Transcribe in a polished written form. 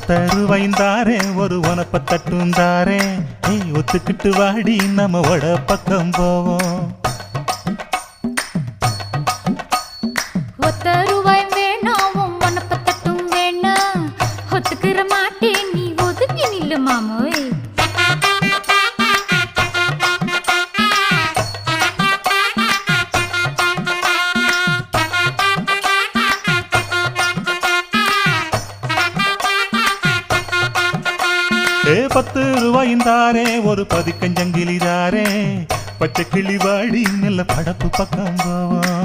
ஒத்தருவைந்தாரே ஒரு உனப்ப தட்டுந்தாரே ஒத்துக்கிட்டு வாடி நம்ம வட பக்கம் போவோம். ஒத்தருவாய் வேணாம் உனப்ப தட்டும் வேணாம் ஒத்துக்கிற மாட்டேன் நீ ஒதுங்கி நில்லு மாமோய். ₹10 ஒரு பதிக்கஞ்சங்கிலிதாரே பச்சை கிளி வாடி நல்ல படப்பு பக்கம் போவோம்.